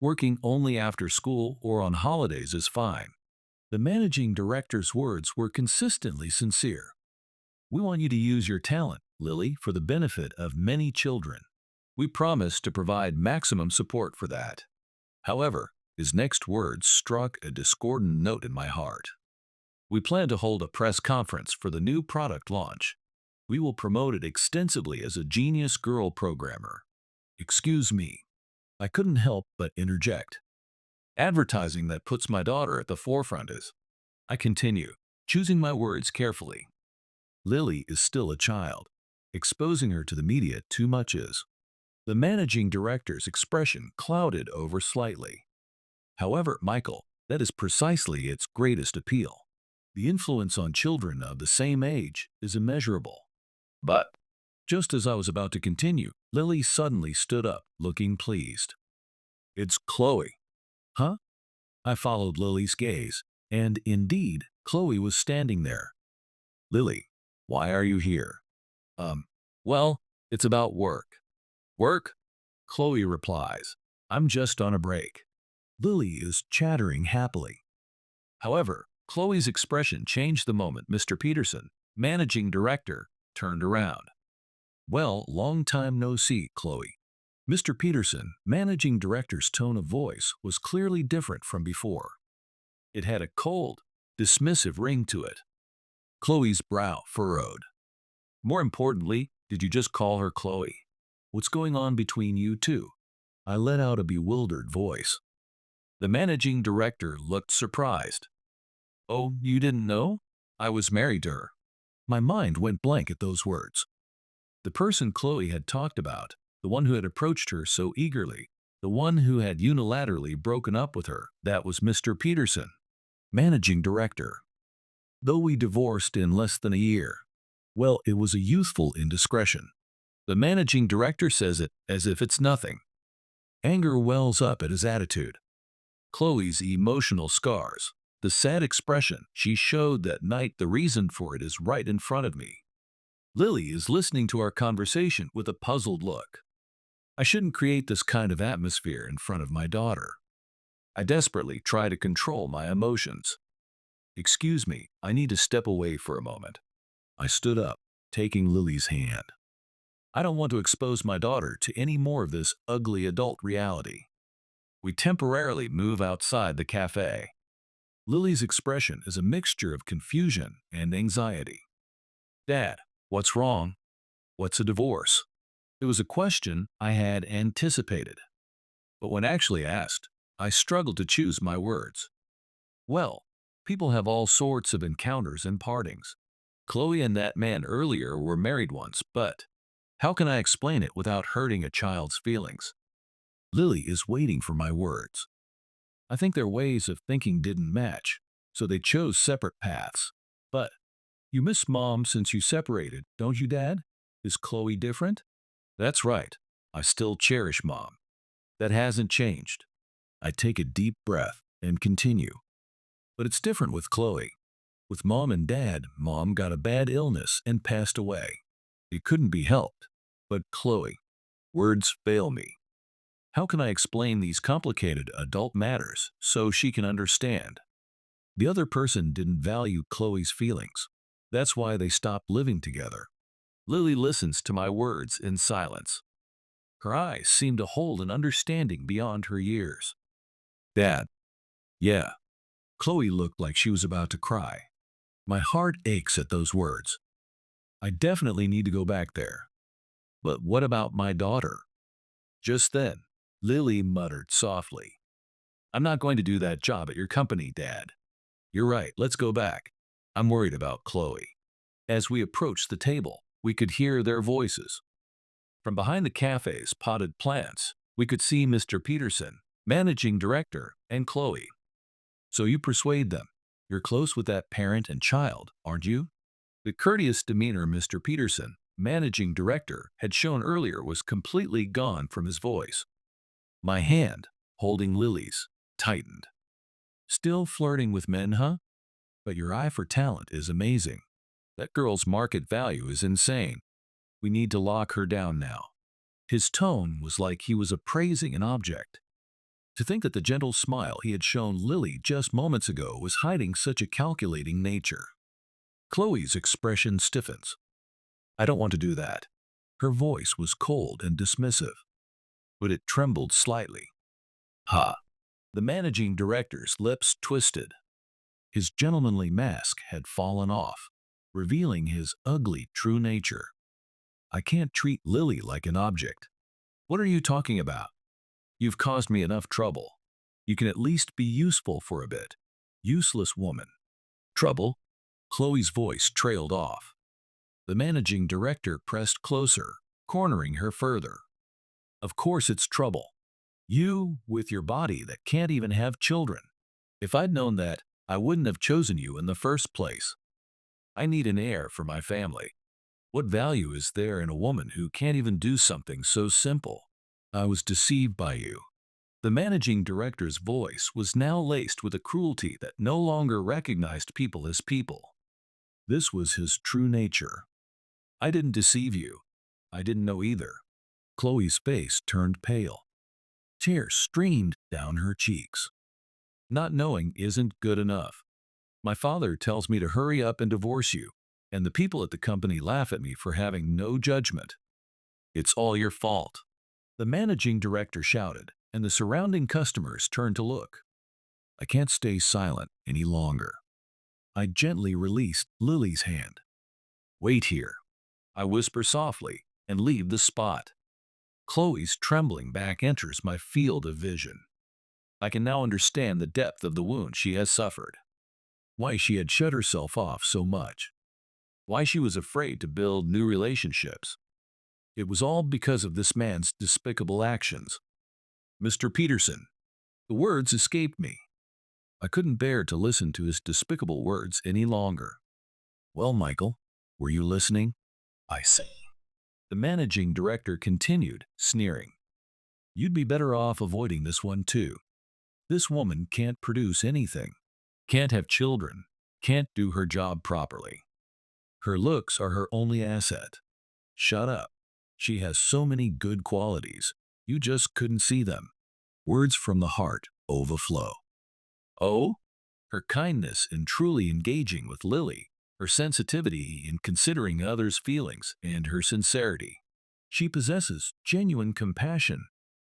Working only after school or on holidays is fine. The managing director's words were consistently sincere. We want you to use your talent, Lily, for the benefit of many children. We promise to provide maximum support for that. However, his next words struck a discordant note in my heart. We plan to hold a press conference for the new product launch. We will promote it extensively as a genius girl programmer. Excuse me. I couldn't help but interject. Advertising that puts my daughter at the forefront is. I continue, choosing my words carefully. Lily is still a child. exposing her to the media too much is. The managing director's expression clouded over slightly. However, Michael, that is precisely its greatest appeal. The influence on children of the same age is immeasurable. But, just as I was about to continue, Lily suddenly stood up, looking pleased. It's Chloe. Huh? I followed Lily's gaze, and indeed, Chloe was standing there. Lily, why are you here? Um, well, it's about work. Work? Chloe replies. I'm just on a break. Lily is chattering happily. However, Chloe's expression changed the moment Mr. Peterson, managing director, turned around. Well, long time no see, Chloe. Mr. Peterson, managing director's tone of voice was clearly different from before. It had a cold, dismissive ring to it. Chloe's brow furrowed. More importantly, did you just call her Chloe? What's going on between you two? I let out a bewildered voice. The managing director looked surprised. Oh, you didn't know? I was married to her. My mind went blank at those words. The person Chloe had talked about, the one who had approached her so eagerly, the one who had unilaterally broken up with her, that was Mr. Peterson, managing director. Though we divorced in less than a year. Well, it was a youthful indiscretion. The managing director says it as if it's nothing. Anger wells up at his attitude. Chloe's emotional scars, the sad expression she showed that night, the reason for it is right in front of me. Lily is listening to our conversation with a puzzled look. I shouldn't create this kind of atmosphere in front of my daughter. I desperately try to control my emotions. Excuse me, I need to step away for a moment. I stood up, taking Lily's hand. I don't want to expose my daughter to any more of this ugly adult reality. We temporarily move outside the cafe. Lily's expression is a mixture of confusion and anxiety. Dad, what's wrong? What's a divorce? It was a question I had anticipated. But when actually asked, I struggled to choose my words. Well, people have all sorts of encounters and partings. Chloe and that man earlier were married once, but how can I explain it without hurting a child's feelings? Lily is waiting for my words. I think their ways of thinking didn't match, so they chose separate paths. But you miss Mom since you separated, don't you, Dad? Is Chloe different? That's right. I still cherish Mom. That hasn't changed. I take a deep breath and continue. But it's different with Chloe. With Mom and Dad, Mom got a bad illness and passed away. It couldn't be helped. But Chloe, words fail me. How can I explain these complicated adult matters so she can understand? The other person didn't value Chloe's feelings. That's why they stopped living together. Lily listens to my words in silence. Her eyes seem to hold an understanding beyond her years. Dad. Yeah. Chloe looked like she was about to cry. My heart aches at those words. I definitely need to go back there. But what about my daughter? Just then, Lily muttered softly. I'm not going to do that job at your company, Dad. You're right, let's go back. I'm worried about Chloe. As we approached the table, we could hear their voices. From behind the cafe's potted plants, we could see Mr. Peterson, managing director, and Chloe. So you persuade them. You're close with that parent and child, aren't you? The courteous demeanor Mr. Peterson, managing director, had shown earlier was completely gone from his voice. My hand, holding Lily's, tightened. Still flirting with men, huh? But your eye for talent is amazing. That girl's market value is insane. We need to lock her down now. His tone was like he was appraising an object. To think that the gentle smile he had shown Lily just moments ago was hiding such a calculating nature. Chloe's expression stiffens. I don't want to do that. Her voice was cold and dismissive, but it trembled slightly. Ha! The managing director's lips twisted. His gentlemanly mask had fallen off, revealing his ugly true nature. I can't treat Lily like an object. What are you talking about? You've caused me enough trouble. You can at least be useful for a bit. Useless woman. Trouble? Chloe's voice trailed off. The managing director pressed closer, cornering her further. Of course it's trouble. You, with your body that can't even have children. If I'd known that, I wouldn't have chosen you in the first place. I need an heir for my family. What value is there in a woman who can't even do something so simple? I was deceived by you. The managing director's voice was now laced with a cruelty that no longer recognized people as people. This was his true nature. I didn't deceive you. I didn't know either. Chloe's face turned pale. Tears streamed down her cheeks. Not knowing isn't good enough. My father tells me to hurry up and divorce you, and the people at the company laugh at me for having no judgment. It's all your fault. The managing director shouted, and the surrounding customers turned to look. I can't stay silent any longer. I gently released Lily's hand. Wait here. I whisper softly and leave the spot. Chloe's trembling back enters my field of vision. I can now understand the depth of the wound she has suffered. Why she had shut herself off so much. Why she was afraid to build new relationships. It was all because of this man's despicable actions. Mr. Peterson. The words escaped me. I couldn't bear to listen to his despicable words any longer. Well, Michael, were you listening? I say. The managing director continued, sneering. You'd be better off avoiding this one too. This woman can't produce anything, can't have children, can't do her job properly. Her looks are her only asset. Shut up. She has so many good qualities, you just couldn't see them. Words from the heart overflow. Oh? Her kindness in truly engaging with Lily, her sensitivity in considering others' feelings, and her sincerity. She possesses genuine compassion,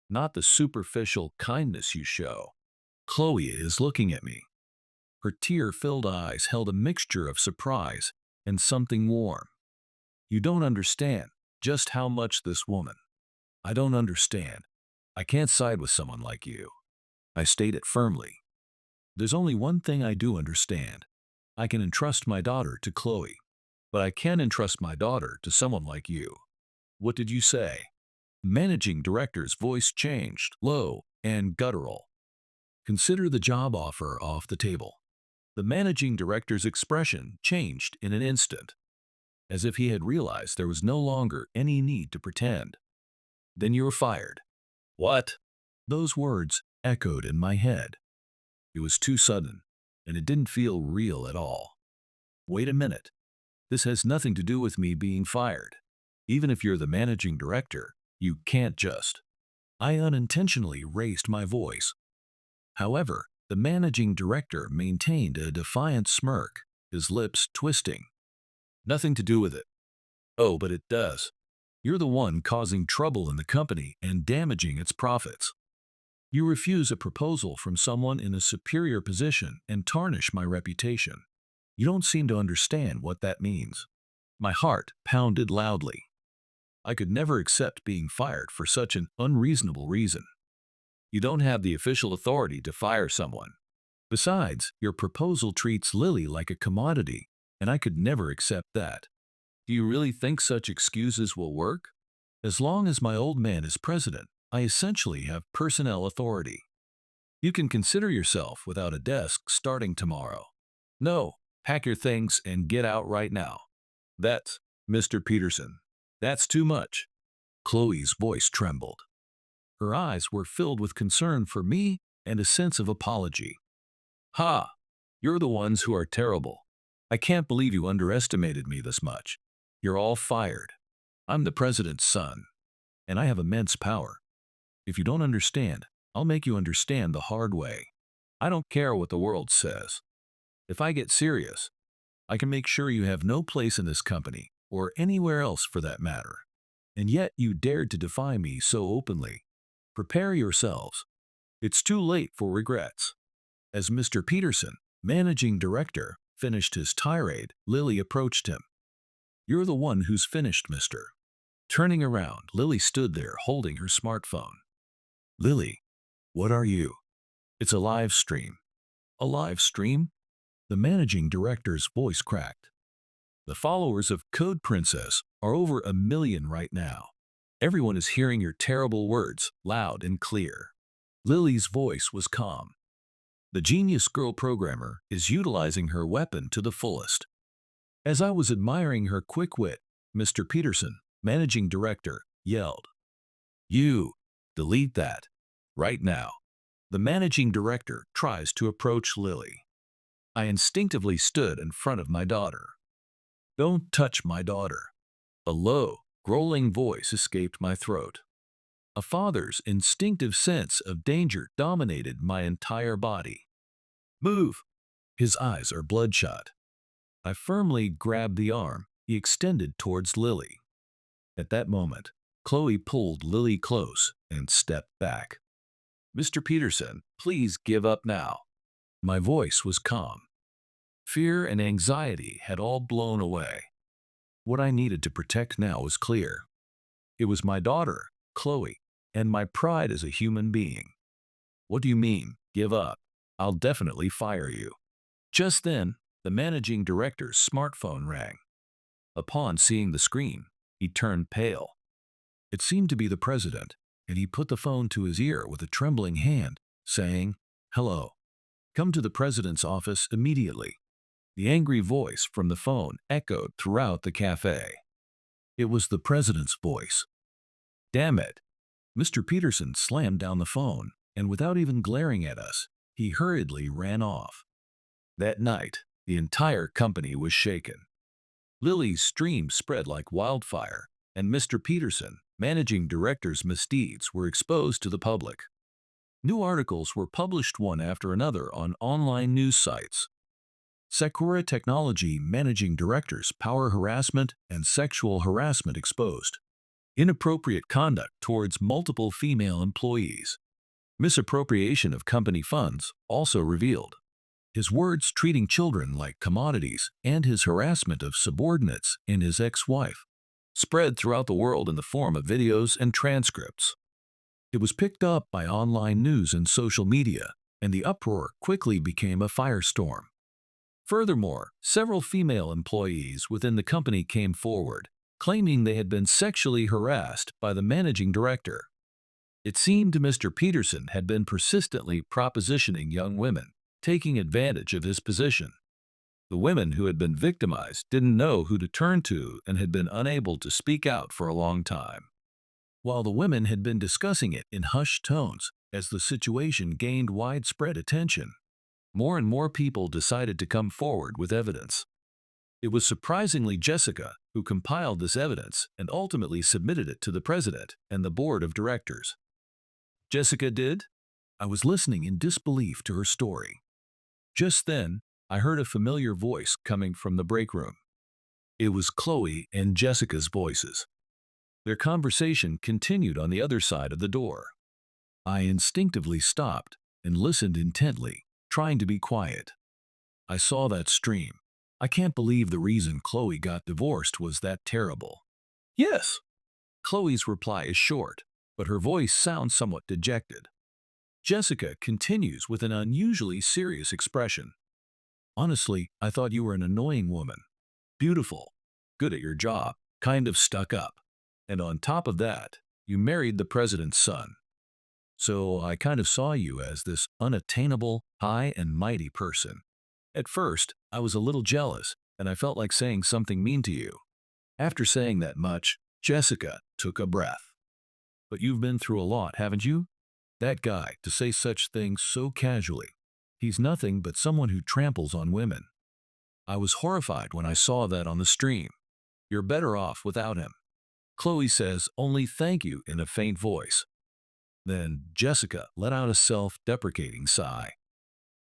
not the superficial kindness you show. Chloe is looking at me. Her tear-filled eyes held a mixture of surprise and something warm. You don't understand just how much this woman. I don't understand. I can't side with someone like you. I state it firmly. There's only one thing I do understand. I can entrust my daughter to Chloe, but I can't entrust my daughter to someone like you. What did you say? Managing director's voice changed, low and guttural. Consider the job offer off the table. The managing director's expression changed in an instant, as if he had realized there was no longer any need to pretend. Then you're fired. What? Those words echoed in my head. It was too sudden, and it didn't feel real at all. Wait a minute. This has nothing to do with me being fired. Even if you're the managing director, you can't just. I unintentionally raised my voice. However, the managing director maintained a defiant smirk, his lips twisting. Nothing to do with it. Oh, but it does. You're the one causing trouble in the company and damaging its profits. You refuse a proposal from someone in a superior position and tarnish my reputation. You don't seem to understand what that means. My heart pounded loudly. I could never accept being fired for such an unreasonable reason. You don't have the official authority to fire someone. Besides, your proposal treats Lily like a commodity, and I could never accept that. Do you really think such excuses will work? As long as my old man is president, I essentially have personnel authority. You can consider yourself without a desk starting tomorrow. No, pack your things and get out right now. That's, Mr. Peterson. That's too much. Chloe's voice trembled. Her eyes were filled with concern for me and a sense of apology. Ha! You're the ones who are terrible. I can't believe you underestimated me this much. You're all fired. I'm the president's son, and I have immense power. If you don't understand, I'll make you understand the hard way. I don't care what the world says. If I get serious, I can make sure you have no place in this company, or anywhere else for that matter. And yet you dared to defy me so openly. Prepare yourselves. It's too late for regrets. As Mr. Peterson, managing director, finished his tirade, Lily approached him. You're the one who's finished, mister. Turning around, Lily stood there holding her smartphone. Lily, what are you? It's a live stream. A live stream? The managing director's voice cracked. The followers of Code Princess are over 1 million right now. Everyone is hearing your terrible words, loud and clear. Lily's voice was calm. The genius girl programmer is utilizing her weapon to the fullest. As I was admiring her quick wit, Mr. Peterson, managing director, yelled, "You! Delete that! Right now!" The managing director tries to approach Lily. I instinctively stood in front of my daughter. "Don't touch my daughter." A low, growling voice escaped my throat. A father's instinctive sense of danger dominated my entire body. "Move!" His eyes are bloodshot. I firmly grabbed the arm he extended towards Lily. At that moment, Chloe pulled Lily close and stepped back. "Mr. Peterson, please give up now." My voice was calm. Fear and anxiety had all blown away. What I needed to protect now was clear. It was my daughter, Chloe, and my pride as a human being. "What do you mean, give up? I'll definitely fire you." Just then, the managing director's smartphone rang. Upon seeing the screen, he turned pale. It seemed to be the president, and he put the phone to his ear with a trembling hand, saying, "Hello. Come to the president's office immediately." The angry voice from the phone echoed throughout the cafe. It was the president's voice. Damn it! Mr. Peterson slammed down the phone, and without even glaring at us, he hurriedly ran off. That night, the entire company was shaken. Lily's stream spread like wildfire, and Mr. Peterson, managing director's misdeeds were exposed to the public. New articles were published one after another on online news sites. Sakura Technology managing directors power harassment and sexual harassment exposed. Inappropriate conduct towards multiple female employees. Misappropriation of company funds also revealed. His words treating children like commodities and his harassment of subordinates and his ex-wife spread throughout the world in the form of videos and transcripts. It was picked up by online news and social media, and the uproar quickly became a firestorm. Furthermore, several female employees within the company came forward, claiming they had been sexually harassed by the managing director. It seemed Mr. Peterson had been persistently propositioning young women, taking advantage of his position. The women who had been victimized didn't know who to turn to and had been unable to speak out for a long time. While the women had been discussing it in hushed tones as the situation gained widespread attention, more and more people decided to come forward with evidence. It was surprisingly Jessica who compiled this evidence and ultimately submitted it to the president and the board of directors. Jessica did? I was listening in disbelief to her story. Just then, I heard a familiar voice coming from the break room. It was Chloe and Jessica's voices. Their conversation continued on the other side of the door. I instinctively stopped and listened intently, trying to be quiet. I saw that stream. I can't believe the reason Chloe got divorced was that terrible. Yes. Chloe's reply is short, but her voice sounds somewhat dejected. Jessica continues with an unusually serious expression. Honestly, I thought you were an annoying woman. Beautiful, good at your job, kind of stuck up. And on top of that, you married the president's son. So I kind of saw you as this unattainable, high and mighty person. At first, I was a little jealous, and I felt like saying something mean to you. After saying that much, Jessica took a breath. But you've been through a lot, haven't you? That guy, to say such things so casually. He's nothing but someone who tramples on women. I was horrified when I saw that on the stream. You're better off without him. Chloe says only thank you in a faint voice. Then Jessica let out a self-deprecating sigh.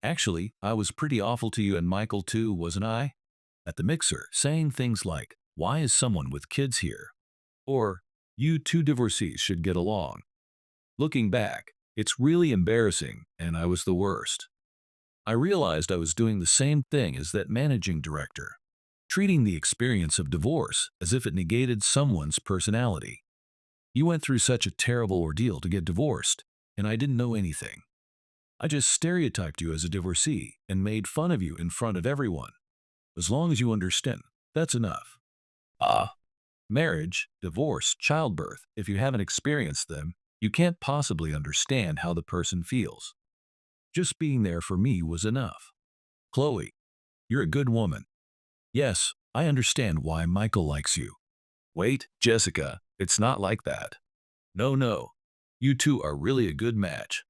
Actually, I was pretty awful to you and Michael too, wasn't I? At the mixer, saying things like, "Why is someone with kids here?" Or, "You two divorcees should get along." Looking back, it's really embarrassing, and I was the worst. I realized I was doing the same thing as that managing director, treating the experience of divorce as if it negated someone's personality. You went through such a terrible ordeal to get divorced, and I didn't know anything. I just stereotyped you as a divorcee and made fun of you in front of everyone. As long as you understand, That's enough. Ah, marriage, divorce, childbirth, if you haven't experienced them, you can't possibly understand how the person feels. Just being there for me was enough. Chloe, you're a good woman. Yes, I understand why Michael likes you. Wait, Jessica, it's not like that. No, no. You two are really a good match.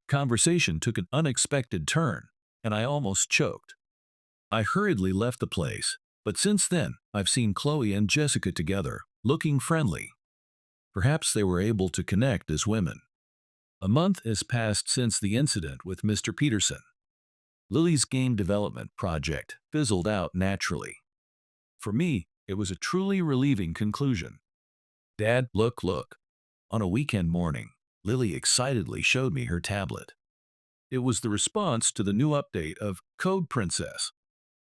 Conversation took an unexpected turn, and I almost choked. I hurriedly left the place, but since then, I've seen Chloe and Jessica together, looking friendly. Perhaps they were able to connect as women. A month has passed since the incident with Mr. Peterson. Lily's game development project fizzled out naturally. For me, it was a truly relieving conclusion. Dad, look, look. On a weekend morning, Lily excitedly showed me her tablet. It was the response to the new update of Code Princess.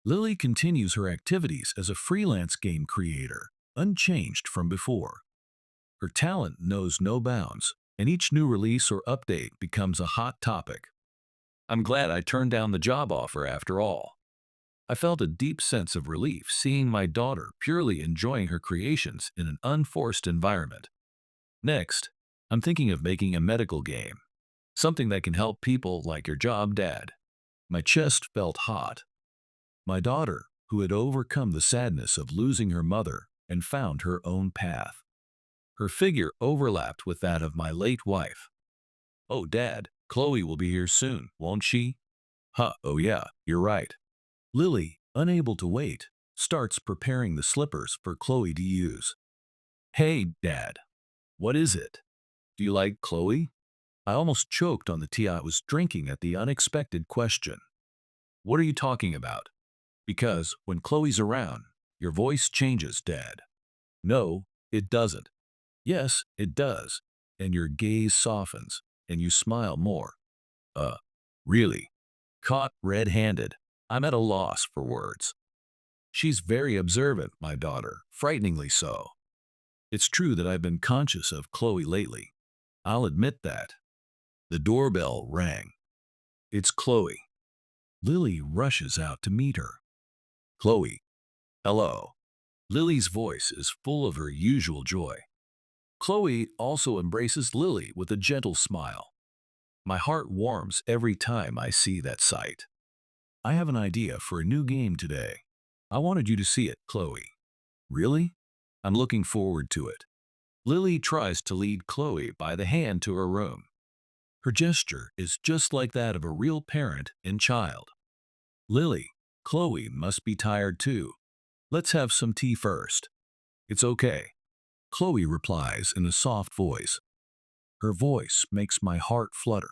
Lily continues her activities as a freelance game creator, unchanged from before. Her talent knows no bounds, and each new release or update becomes a hot topic. I'm glad I turned down the job offer after all. I felt a deep sense of relief seeing my daughter purely enjoying her creations in an unforced environment. Next, I'm thinking of making a medical game, something that can help people like your job, Dad. My chest felt hot. My daughter, who had overcome the sadness of losing her mother and found her own path. Her figure overlapped with that of my late wife. Oh, Dad, Chloe will be here soon, won't she? Huh, oh yeah, you're right. Lily, unable to wait, starts preparing the slippers for Chloe to use. Hey, Dad, what is it? Do you like Chloe? I almost choked on the tea I was drinking at the unexpected question. What are you talking about? Because when Chloe's around, your voice changes, Dad. No, it doesn't. Yes, it does. And your gaze softens, and you smile more. Uh, really? Caught red-handed. I'm at a loss for words. She's very observant, my daughter, frighteningly so. It's true that I've been conscious of Chloe lately. I'll admit that. The doorbell rang. It's Chloe. Lily rushes out to meet her. Chloe. Hello. Lily's voice is full of her usual joy. Chloe also embraces Lily with a gentle smile. My heart warms every time I see that sight. I have an idea for a new game today. I wanted you to see it, Chloe. Really? I'm looking forward to it. Lily tries to lead Chloe by the hand to her room. Her gesture is just like that of a real parent and child. Lily, Chloe must be tired too. Let's have some tea first. It's okay. Chloe replies in a soft voice. Her voice makes my heart flutter.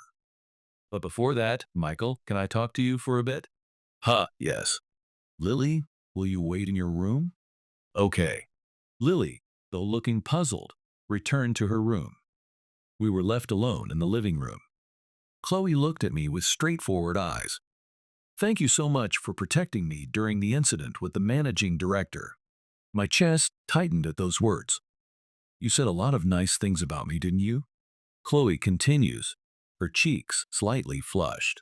But before that, Michael, can I talk to you for a bit? Huh, yes. Lily, will you wait in your room? Okay. Lily, though looking puzzled, returned to her room. We were left alone in the living room. Chloe looked at me with straightforward eyes. Thank you so much for protecting me during the incident with the managing director. My chest tightened at those words. You said a lot of nice things about me, didn't you? Chloe continues, her cheeks slightly flushed.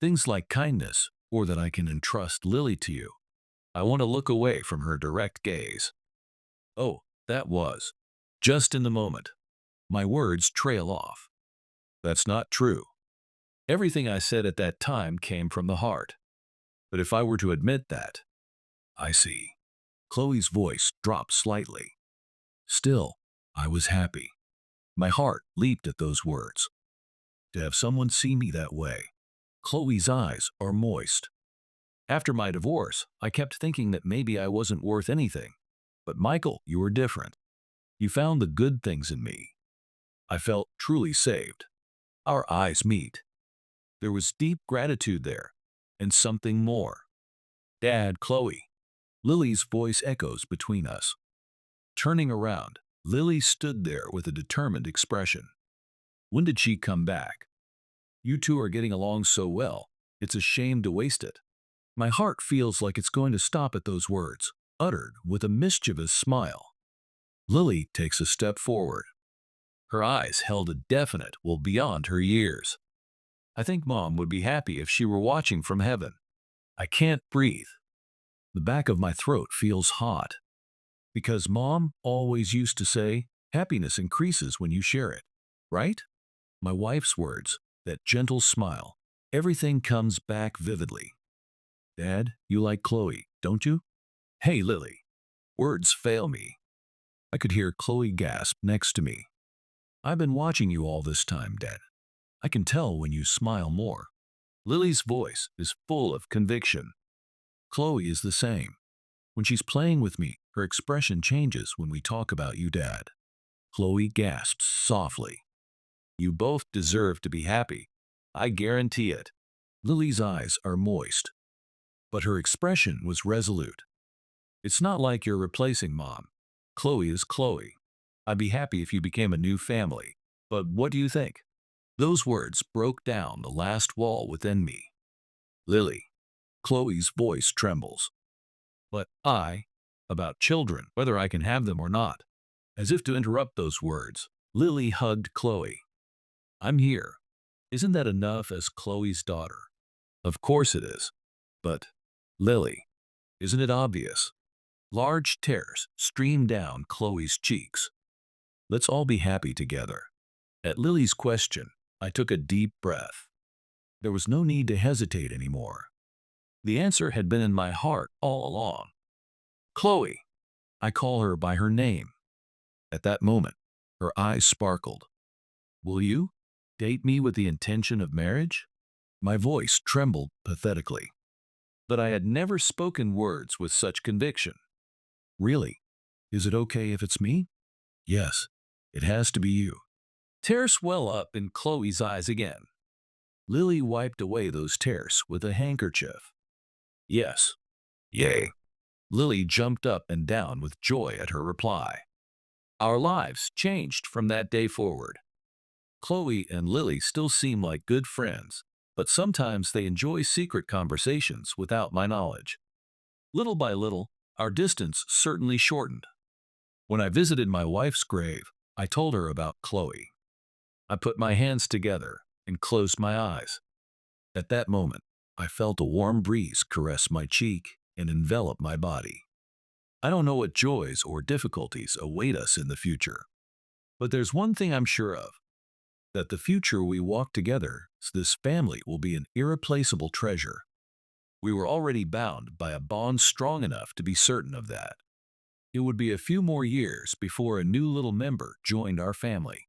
Things like kindness, or that I can entrust Lily to you. I want to look away from her direct gaze. Oh, that was. Just in the moment. My words trail off. That's not true. Everything I said at that time came from the heart. But if I were to admit that, I see. Chloe's voice dropped slightly. Still, I was happy. My heart leaped at those words. To have someone see me that way. Chloe's eyes are moist. After my divorce, I kept thinking that maybe I wasn't worth anything. But Michael, you were different. You found the good things in me. I felt truly saved. Our eyes meet. There was deep gratitude there, and something more. Dad, Chloe. Lily's voice echoes between us. Turning around, Lily stood there with a determined expression. When did she come back? You two are getting along so well, it's a shame to waste it. My heart feels like it's going to stop at those words, uttered with a mischievous smile. Lily takes a step forward. Her eyes held a definite well beyond her years. I think Mom would be happy if she were watching from heaven. I can't breathe. The back of my throat feels hot. Because Mom always used to say, happiness increases when you share it, right? My wife's words, that gentle smile, everything comes back vividly. Dad, you like Chloe, don't you? Hey, Lily. Words fail me. I could hear Chloe gasp next to me. I've been watching you all this time, Dad. I can tell when you smile more. Lily's voice is full of conviction. Chloe is the same. When she's playing with me, her expression changes when we talk about you, Dad. Chloe gasps softly. You both deserve to be happy. I guarantee it. Lily's eyes are moist, but her expression was resolute. It's not like you're replacing Mom. Chloe is Chloe. I'd be happy if you became a new family. But what do you think? Those words broke down the last wall within me. Lily. Chloe's voice trembles. But about children, whether I can have them or not. As if to interrupt those words, Lily hugged Chloe. I'm here. Isn't that enough as Chloe's daughter? Of course it is. But, Lily, isn't it obvious? Large tears streamed down Chloe's cheeks. Let's all be happy together. At Lily's question, I took a deep breath. There was no need to hesitate anymore. The answer had been in my heart all along. Chloe. I call her by her name. At that moment, her eyes sparkled. Will you date me with the intention of marriage? My voice trembled pathetically. But I had never spoken words with such conviction. Really? Is it okay if it's me? Yes, it has to be you. Tears well up in Chloe's eyes again. Lily wiped away those tears with a handkerchief. Yes. Yay. Lily jumped up and down with joy at her reply. Our lives changed from that day forward. Chloe and Lily still seem like good friends, but sometimes they enjoy secret conversations without my knowledge. Little by little, our distance certainly shortened. When I visited my wife's grave, I told her about Chloe. I put my hands together and closed my eyes. At that moment, I felt a warm breeze caress my cheek and envelop my body. I don't know what joys or difficulties await us in the future, but there's one thing I'm sure of, that the future we walk together as this family will be an irreplaceable treasure. We were already bound by a bond strong enough to be certain of that. It would be a few more years before a new little member joined our family.